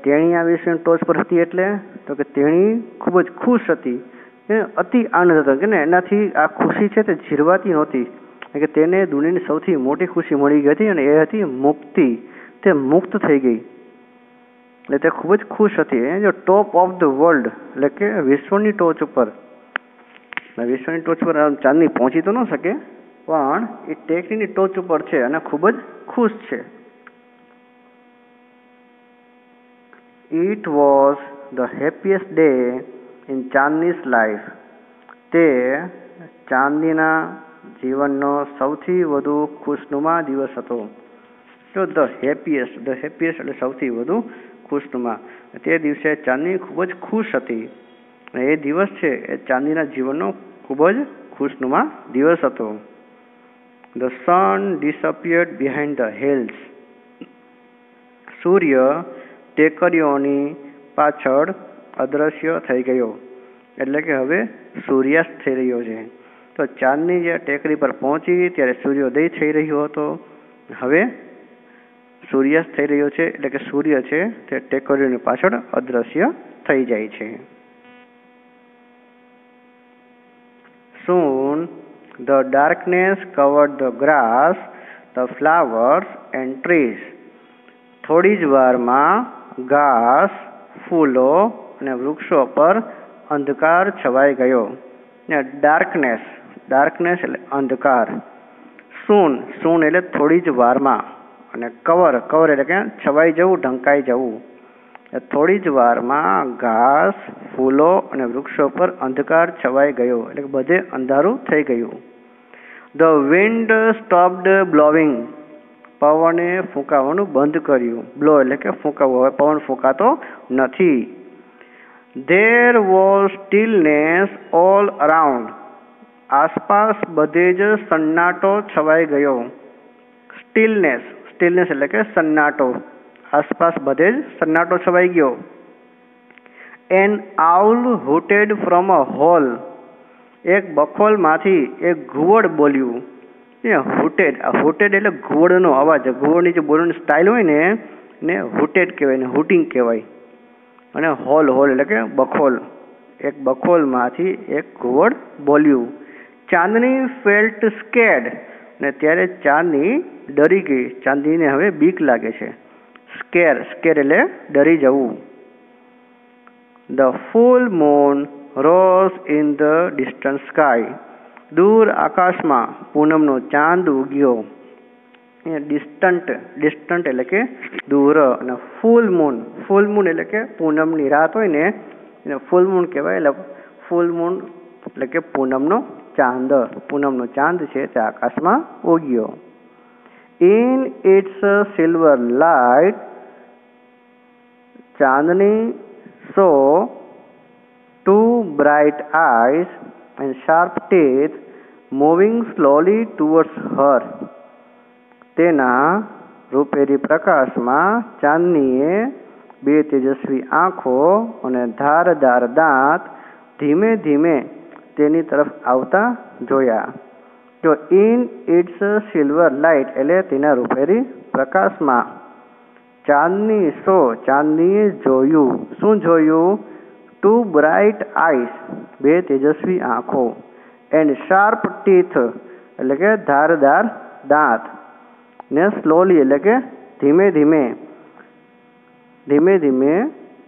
તેણી આ વિશ્વની ટોચ પર હતી એટલે તો કે તેણી ખૂબ જ ખુશ હતી, અતિ આનંદ હતો કે ને એનાથી આ ખુશી છે તે જીરવાતી નહોતી, કે તેને દુનિયાની સૌથી મોટી ખુશી મળી ગઈ હતી અને એ હતી મુક્તિ. તે મુક્ત થઈ ગઈ એટલે તે ખૂબ જ ખુશ હતી. જો ટોપ ઓફ ધ વર્લ્ડ એટલે કે વિશ્વની ટોચ ઉપર, વિશ્વની ટોચ પર ચાંદની પહોંચી તો ન શકે પણ એ ટેકરીની ટોચ ઉપર છે અને ખૂબ જ ખુશ છે. It was the happiest day in ચાંદની's life. તે ચાંદનીના જીવનનો સૌથી વધુ ખુશનુમા દિવસ હતો. તો ધ હેપીએસ્ટ એટલે સૌથી વધુ ખુશનુમા. તે દિવસે ચાંદની ખૂબ જ ખુશ હતી અને એ દિવસ છે એ ચાંદનીના જીવનનો ખૂબ જ ખુશનુમા દિવસ હતો. The sun disappeared behind the hills. સૂર્ય ટેકરીઓની પાછળ અદૃશ્ય થઈ ગયો, એટલે કે હવે સૂર્યાસ્ત થઈ રહ્યો છે. તો ચાંદની જે ટેકરી પર પહોંચી ત્યારે સૂર્યોદય થઈ રહ્યો હતો, હવે સૂર્યાસ્ત થઈ રહ્યો છે, એટલે કે સૂર્ય છે તે ટેકરીઓની પાછળ અદૃશ્ય થઈ જાય છે. Soon the darkness covered the grass, the flowers and trees. થોડી જ વારમાં ઘાસ, ફૂલો અને વૃક્ષો પર અંધકાર છવાઈ ગયો. ડાર્કનેસ એટલે અંધકાર. સૂન એટલે થોડી જ વારમાં, અને કવર એટલે કે છવાઈ જવું, ઢંકાઈ જવું. થોડી જ વારમાં ઘાસ, ફૂલો અને વૃક્ષો પર અંધકાર છવાઈ ગયો, એટલે કે બધે અંધારું થઈ ગયું. The wind stopped blowing. પવને ફૂંકાવાનું બંધ કર્યું. બ્લો એટલે કે ફૂંકાવું, હવે પવન ફૂંકાતો નથી. There was stillness all around. આસપાસ બધે જ સન્નાટો છવાઈ ગયો. સ્ટીલનેસ એટલે કે સન્નાટો. આસપાસ બધે જ સન્નાટો છવાઈ ગયો. An owl hooted from a hole. એક બખોલમાંથી એક ઘુવડ બોલ્યું. હૂટેડ એટલે ઘુવડનો અવાજ. ઘુવડની જે બોલવાની સ્ટાઇલ હોય ને એને હૂટેડ કહેવાય, ને હૂટિંગ કહેવાય. અને હોલ એટલે કે બખોલ. એક બખોલમાંથી એક ઘુવડ બોલ્યું. ચાંદની ફેલ્ટ સ્કેર્ડ. ને ત્યારે ચાંદની ડરી ગઈ. ચાંદનીને હવે બીક લાગે છે. સ્કેર એટલે ડરી જવું. The full moon rose in the distant sky. દૂર આકાશમાં પૂનમનો ચાંદ ઉગ્યો. ડિસ્ટન્ટ એટલે કે દૂર. અને ફૂલ મૂન એટલે કે પૂનમની રાત હોય ને એને ફૂલ મૂન કહેવાય. એટલે ફૂલ મૂન એટલે કે પૂનમનો ચાંદ છે તે આકાશમાં ઉગ્યો. In its silver light Chandni saw two bright eyes and sharp teeth moving slowly towards her. તેના રૂપેરી પ્રકાશમાં ચાંદનીએ બે તેજસ્વી આંખો અને ધારદાર દાંત ધીમે ધીમે તેની તરફ આવતા જોયા. તો ઇન ઇટ્સ સિલ્વર લાઇટ એટલે તેના રૂપેરી પ્રકાશમાં. ચાંદનીએ જોયું. શું જોયું? ટુ બ્રાઇટ આઈસ બે તેજસ્વી આંખો. એન્ડ શાર્પ ટીથ એટલે કે ધારદાર દાંત. ને સ્લોલી એટલે કે ધીમે ધીમે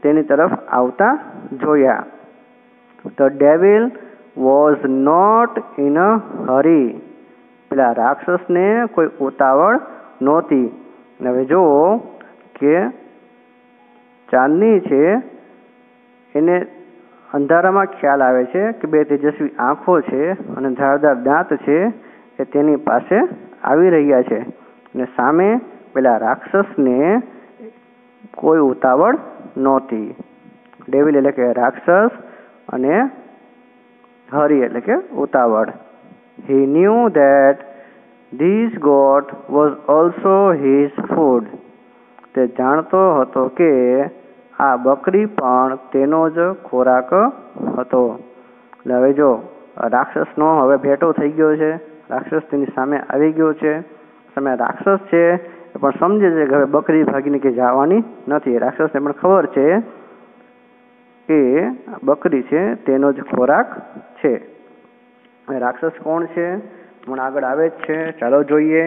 તેની તરફ આવતા જોયા. The devil was not in a hurry. પેલા રાક્ષસને કોઈ ઉતાવળ નહોતી. હવે જુઓ કે ચાંદની છે એને અંધારામાં ખ્યાલ આવે છે કે બે તેજસ્વી આંખો છે અને ધારદાર દાંત છે એ તેની પાસે આવી રહ્યા છે. અને સામે પેલા રાક્ષસને કોઈ ઉતાવળ નહોતી. ડેવિલ એટલે કે રાક્ષસ અને હરી એટલે કે ઉતાવળ. He knew that this goat was also his food. તે જાણતો હતો કે આ બકરી પણ તેનો જ ખોરાક હતો. એટલે હવે જો રાક્ષસનો હવે ભેટો થઈ ગયો છે. રાક્ષસ તેની સામે આવી ગયો છે. સામે રાક્ષસ છે એ પણ સમજે છે કે હવે બકરી ભાગીને કે જવાની નથી. રાક્ષસને પણ ખબર છે કે બકરી છે તેનો જ ખોરાક છે. રાક્ષસ કોણ છે હમણાં આગળ આવે જ છે, ચાલો જોઈએ.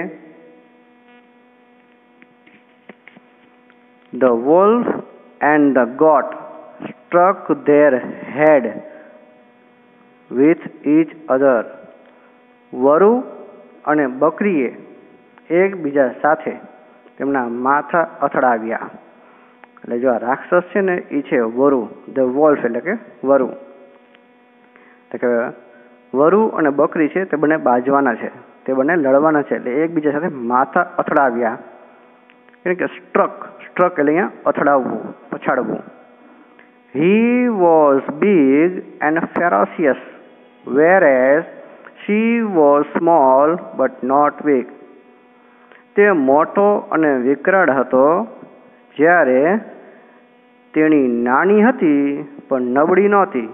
The wolf and the goat struck their head with each other. વરુ અને બકરીએ એકબીજા સાથે તેમના માથા અથડાવ્યા. એટલે જો આ રાક્ષસ છે ને એ છે વરુ. ધ વોલ્ફ એટલે કે વરુ. એટલે કે વરુ અને બકરી છે તે બંને બાજવાના છે, તે બંને લડવાના છે. એટલે એકબીજા સાથે માથા અથડાવ્યા. કે સ્ટ્રક, સ્ટ્રક એટલે અહીંયા અથડાવવું, પછાડવું. He was big and ferocious, whereas she was small but not weak. તે મોટો અને વિકરાળ હતો, જ્યારે તેણી નાની હતી પણ નબળી નહોતી.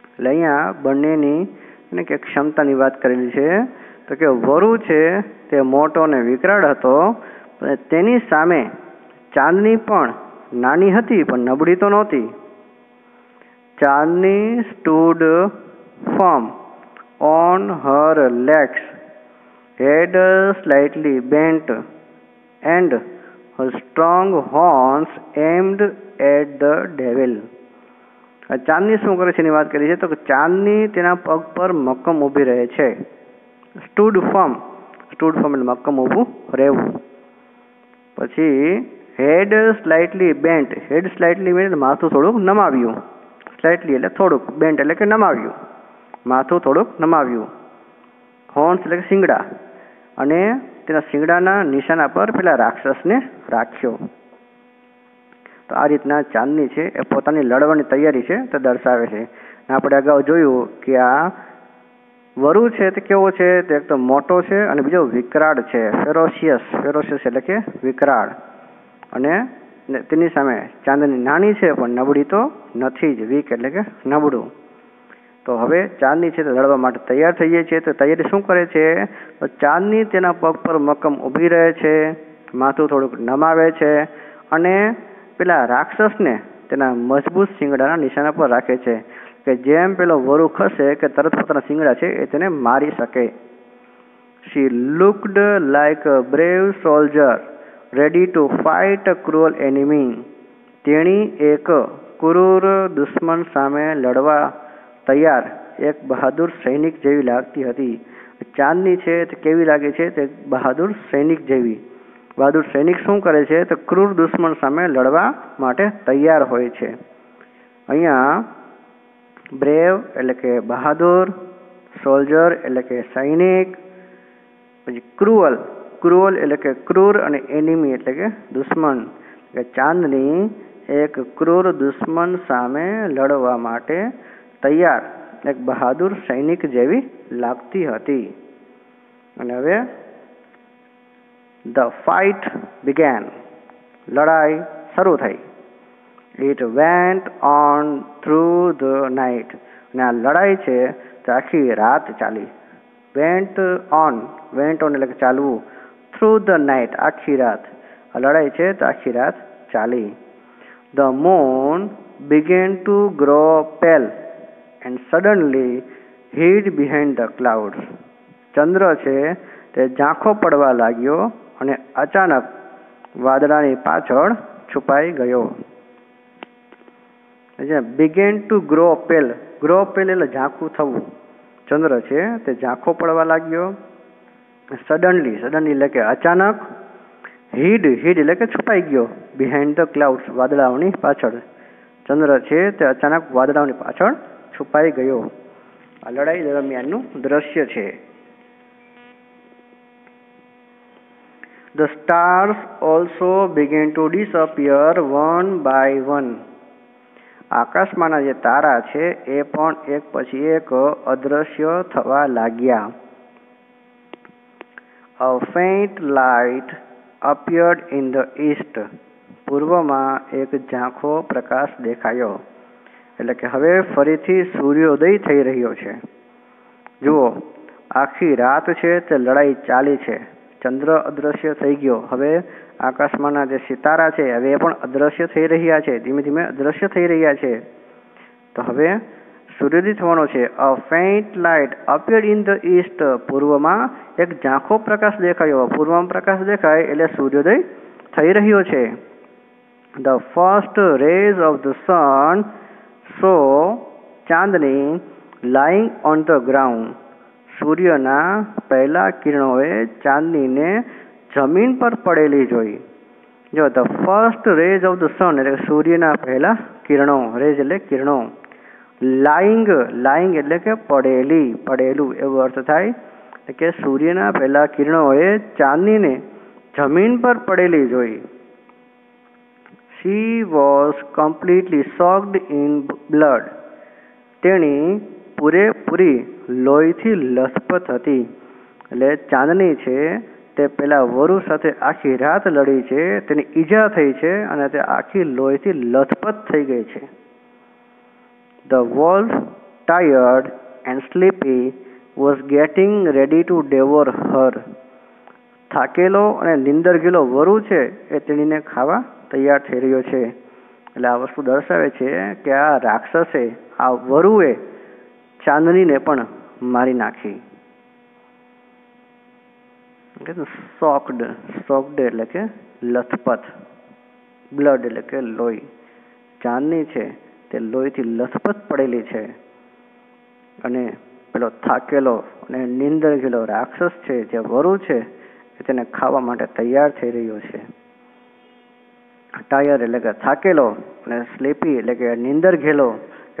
એટલે અહીંયા બંનેની કે ક્ષમતાની વાત કરેલી છે. તો કે વરુ છે તે મોટો અને વિકરાળ હતો, તેની સામે ચાંદની પણ નાની હતી પણ નબળી તો નહોતી. ચાંદની stood firm on her legs, head slightly bent, and her strong horns aimed at the devil. ચાંદની શું કરે છે એની વાત કરી છે. તો ચાંદની તેના પગ પર મક્કમ ઊભી રહે છે. સ્ટૂડ ફર્મ, સ્ટૂડ ફર્મ એટલે મક્કમ ઊભું રહેવું. પછી હેડ સ્લાઇટલી બેન્ટ, હેડ સ્લાઇટલી બેન્ટ એટલે માથું થોડુંક નમાવ્યું. સ્લાઇટલી એટલે થોડુંક, બેન્ટ એટલે કે નમાવ્યું, માથું થોડુંક નમાવ્યું. હોર્ન્સ એટલે કે શિંગડા, અને તેના શિંગડાના નિશાના પર પેલા રાક્ષસને રાખ્યો. તો આ રીતના ચાંદની છે એ પોતાની લડવાની તૈયારી છે તે દર્શાવે છે. આપણે અગાઉ જોયું કે આ વરુ છે તે કેવો છે, તે એક તો મોટો છે અને બીજો વિકરાળ છે, ફેરોશિયસ, ફેરોશિયસ એટલે કે વિકરાળ. અને તેની સામે ચાંદની નાની છે પણ નબળી તો નથી જ, વીક એટલે કે નબળું. તો હવે ચાંદની છે તે લડવા માટે તૈયાર થઈ જાય છે. તો તૈયારી શું કરે છે? તો ચાંદની તેના પગ પર મક્કમ ઊભી રહે છે, માથું થોડુંક નમાવે છે, અને પેલા રાક્ષસને તેના મજબૂત શિંગડાના નિશાના પર રાખે છે કે જેમ પેલો વરુ ખસે કે તરત પોતાના શિંગડા છે એ તેને મારી શકે. She looked like a brave soldier ready to fight a cruel enemy. તેણી એક ક્રૂર દુશ્મન સામે લડવા તૈયાર એક બહાદુર સૈનિક જેવી લાગતી હતી. ચાંદની છે તે કેવી લાગે છે? તે બહાદુર સૈનિક જેવી. બહાદુર સૈનિક શું કરે છે? તો ક્રૂર દુશ્મન સામે લડવા માટે તૈયાર હોય છે. અહીંયા બ્રેવ એટલે કે બહાદુર, સોલ્જર એટલે કે સૈનિક, પછી ક્રુઅલ, ક્રુઅલ એટલે કે ક્રૂર, અને એનિમી એટલે કે દુશ્મન. કે ચાંદની એક ક્રૂર દુશ્મન સામે લડવા માટે તૈયાર એક બહાદુર સૈનિક જેવી લાગતી હતી. અને હવે The fight began. લડાઈ શરૂ થઈ. It went on through the night. અને આ લડાઈ છે તે આખી રાત ચાલી. Went on, went on એટલે કે ચાલવું. Through the night આખી રાત. આ લડાઈ છે તો આખી રાત ચાલી. The moon began to grow pale and suddenly hid behind the clouds. ચંદ્ર છે તે ઝાંખો પડવા લાગ્યો અને અચાનક વાદળાની પાછળ છુપાઈ ગયો. બિગેન ટુ ગ્રો પેલ, ગ્રો પેલ એટલે ઝાંખું થવું. ચંદ્ર છે તે ઝાંખો પડવા લાગ્યો. સડનલી, સડનલી એટલે કે અચાનક. હિડ, હિડ એટલે કે છુપાઈ ગયો. બિહાઇન્ડ ધ ક્લાઉડ્સ વાદળાઓની પાછળ. ચંદ્ર છે તે અચાનક વાદળાઓની પાછળ છુપાઈ ગયો. આ લડાઈ દરમિયાનનું દ્રશ્ય છે. The stars also began to disappear one by one. આકાશમાંના જે તારા છે એ પણ એક પછી એક અદૃશ્ય થવા લાગ્યા. A faint light appeared in the east. પૂર્વમાં એક ઝાંખો પ્રકાશ દેખાયો. એટલે કે હવે ફરીથી સૂર્યોદય થઈ રહ્યો છે. જુઓ, આખી રાત છે તે લડાઈ ચાલી છે. ચંદ્ર અદૃશ્ય થઈ ગયો. હવે આકાશમાંના જે સિતારા છે હવે એ પણ અદૃશ્ય થઈ રહ્યા છે, ધીમે ધીમે અદૃશ્ય થઈ રહ્યા છે. તો હવે સૂર્યોદય થવાનો છે. A faint light appeared in the east. પૂર્વમાં એક ઝાંખો પ્રકાશ દેખાયો. પૂર્વમાં પ્રકાશ દેખાય એટલે સૂર્યોદય થઈ રહ્યો છે. The first rays of the sun saw Chandni lying on the ground. સૂર્યના પહેલા કિરણોએ ચાંદનીને જમીન પર પડેલી જોઈ. જો the first rays of the sun એટલે સૂર્યના પહેલા કિરણો, રેઝ એટલે કિરણો. લાઇંગ, લાઇંગ એટલે કે પડેલી, પડેલું એવો અર્થ થાય. કે સૂર્યના પહેલા કિરણોએ ચાંદનીને જમીન પર પડેલી જોઈ. She was completely soaked in blood. તેણી પૂરેપૂરી લોહીથી લથપથ હતી. એટલે ચાંદની છે તે પેલા વરુ સાથે આખી રાત લડી છે, તેની ઈજા થઈ છે અને તે આખી લોહીથી લથપથ થઈ ગઈ છે. The wolf, tired and sleepy, was getting ready to devour her. થાકેલો અને નિંદરગેલો વરુ છે એ તેણીને ખાવા તૈયાર થઈ રહ્યો છે. એટલે આ વસ્તુ દર્શાવે છે કે આ રાક્ષસે, આ વરુએ ચાંદનીને પણ મારી નાખી. સોક્ડ એટલે કે લથપથ, બ્લડ એટલે કે લોહી. ચાંદની છે તે લોહીથી લથપથ પડેલી છે અને પેલો થાકેલો અને નિંદર ગયેલો રાક્ષસ છે જે વરુ છે એ તેને ખાવા માટે તૈયાર થઈ રહ્યો છે. ટાયર એટલે કે થાકેલો અને સ્લીપી એટલે કે નિંદર ઘેલો,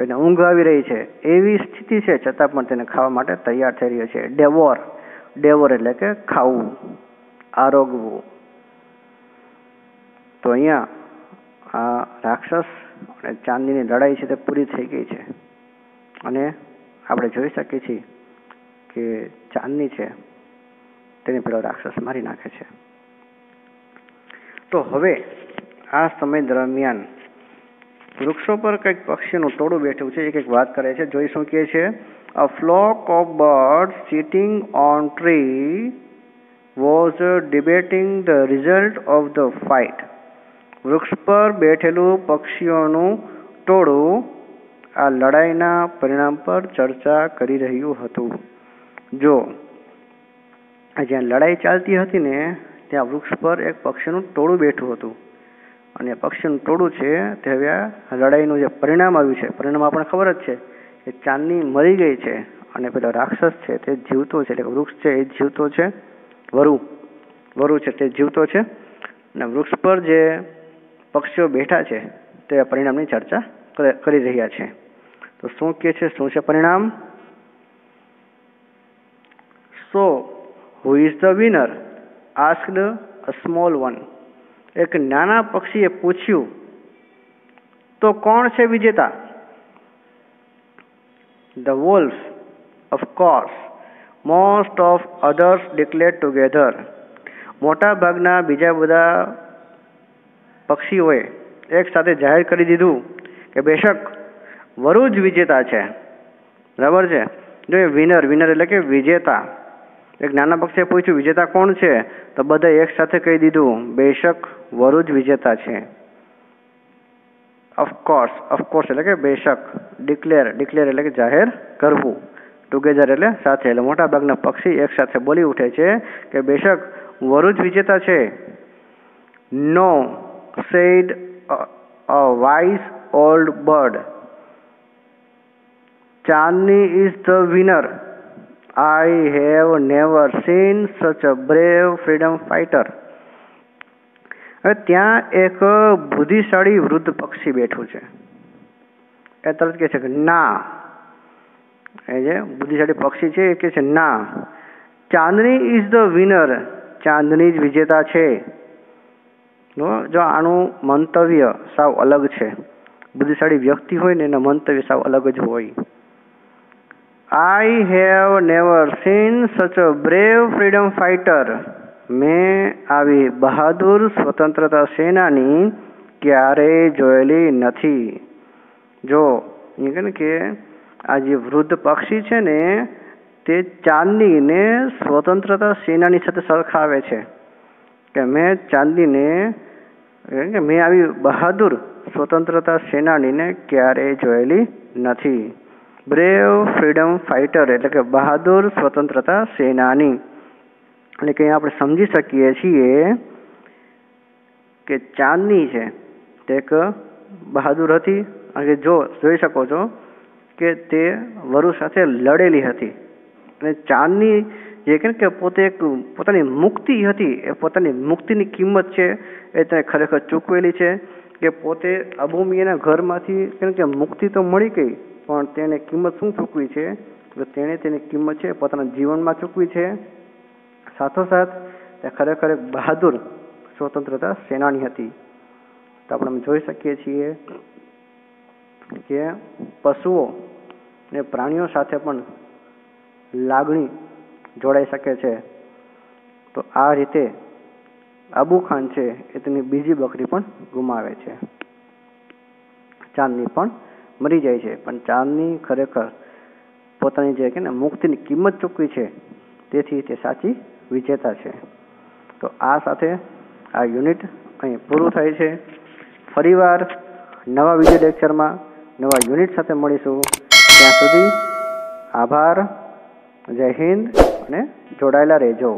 એને ઊંઘ આવી રહી છે એવી સ્થિતિ છે, છતાં પણ તેને ખાવા માટે તૈયાર થઈ રહ્યો છે. ડેવોર એટલે કે ખાવું, આરોગવું. તો અહીંયા આ રાક્ષસ અને ચાંદનીની લડાઈ છે તે પૂરી થઈ ગઈ છે અને આપણે જોઈ શકીએ છીએ કે ચાંદની છે તેને પેલો રાક્ષસ મારી નાખે છે. તો હવે આ સમય દરમિયાન વૃક્ષો પર કંઈક પક્ષીઓનું ટોળું બેઠું છે, એ કંઈક વાત કરે છે. જોઈશું કે છે, A flock of birds sitting on tree was debating the result of the fight. વૃક્ષ પર બેઠેલું પક્ષીઓનું ટોળું આ લડાઈના પરિણામ પર ચર્ચા કરી રહ્યું હતું. જો જ્યાં લડાઈ ચાલતી હતી ને ત્યાં વૃક્ષ પર એક પક્ષીનું ટોળું બેઠું હતું અને પક્ષીનું ટોળું છે તે હવે આ લડાઈનું જે પરિણામ આવ્યું છે, પરિણામ આપણને ખબર જ છે કે ચાંદની મરી ગઈ છે અને પેલો રાક્ષસ છે તે જીવતો છે, એટલે કે વૃક્ષ છે એ જીવતો છે, વરુ છે તે જીવતો છે અને વૃક્ષ પર જે પક્ષીઓ બેઠા છે તે પરિણામની ચર્ચા કરી રહ્યા છે. તો શું કહે છે, શું છે પરિણામ? So, who is the winner? Asked a small one. એક નાના પક્ષીએ પૂછ્યું, તો કોણ છે વિજેતા? The wolf, of course. Most of others declared together. મોટા ભાગના બીજા બધા પક્ષીઓએ એક સાથે જાહેર કરી દીધું કે બેશક વરુ જ વિજેતા છે. બરાબર છે. જો એ વિનર એટલે કે વિજેતા. એક નાના પક્ષીએ પૂછ્યું વિજેતા કોણ છે, તો બધા એક સાથે કહી દીધું બેશક વરુ જ વિજેતા છે. ઓફકોર્સ એટલે કે બેશક. ડિક્લેર એટલે કે જાહેર કરવું. ટુગેધર એટલે સાથે. એટલે મોટા ભાગના પક્ષી એક સાથે બોલી ઉઠે છે કે બેશક વરુ જ વિજેતા છે. નો, said a wise old bird. Chandni is the winner. I have never seen such a brave freedom fighter. હવે ત્યાં એક બુદ્ધિશાળી વૃદ્ધ પક્ષી બેઠું છે. એ તરત કહે છે કે ના, એ જે બુદ્ધિશાળી પક્ષી છે એ કહે છે ના, ચાંદની ઇઝ ધ વિનર. ચાંદની જ વિજેતા છે. જો આનું મંતવ્ય સાવ અલગ છે. બુદ્ધિશાળી વ્યક્તિ હોય ને એના મંતવ્ય સાવ અલગ જ હોય. I have never seen such a brave freedom fighter. મેં આવી બહાદુર સ્વતંત્રતા સેનાની ક્યારેય જોયેલી નથી. જો એ કહે ને કે આ જે વૃદ્ધ પક્ષી છે ને તે ચાંદનીને સ્વતંત્રતા સેનાની સાથે સરખાવે છે કે મેં ચાંદનીને કે મેં આવી બહાદુર સ્વતંત્રતા સેનાનીને ક્યારેય જોયેલી નથી. બ્રેવ ફ્રીડમ ફાઇટર એટલે કે બહાદુર સ્વતંત્રતા સેનાની. એટલે કે આપણે સમજી શકીએ છીએ કે ચાંદની છે તે એક બહાદુર હતી અને જોઈ શકો છો કે તે વરુ સાથે લડેલી હતી. અને ચાંદની જે કે પોતે એક પોતાની મુક્તિ હતી, એ પોતાની મુક્તિની કિંમત છે એ તેને ખરેખર ચૂકવેલી છે કે પોતે અભૂમિના ઘરમાંથી કે મુક્તિ તો મળી ગઈ પણ તેને કિંમત શું ચૂકવી છે, તો તેણે તેની કિંમત છે પોતાના જીવનમાં ચૂકવી છે. સાથોસાથ તે ખરેખર એક બહાદુર સ્વતંત્રતા સેનાની હતી. તો આપણે જોઈ શકીએ છીએ કે પશુઓ ને પ્રાણીઓ સાથે પણ લાગણી જોડાઈ શકે છે. તો આ રીતે અબુ ખાન છે એ તેની બીજી બકરી પણ ગુમાવે છે. ચાંદની પણ મરી જાય છે, પણ ચાંદની ખરેખર પોતાની જે કે ને મુક્તિની કિંમત ચૂકવી છે, તેથી તે સાચી વિજેતા છે. તો આ સાથે આ યુનિટ અહીં પૂરું થાય છે. ફરીવાર નવા વિડીયો લેક્ચરમાં નવા યુનિટ સાથે મળીશું. ત્યાં સુધી આભાર. જય હિન્દ અને જોડાયેલા રહેજો.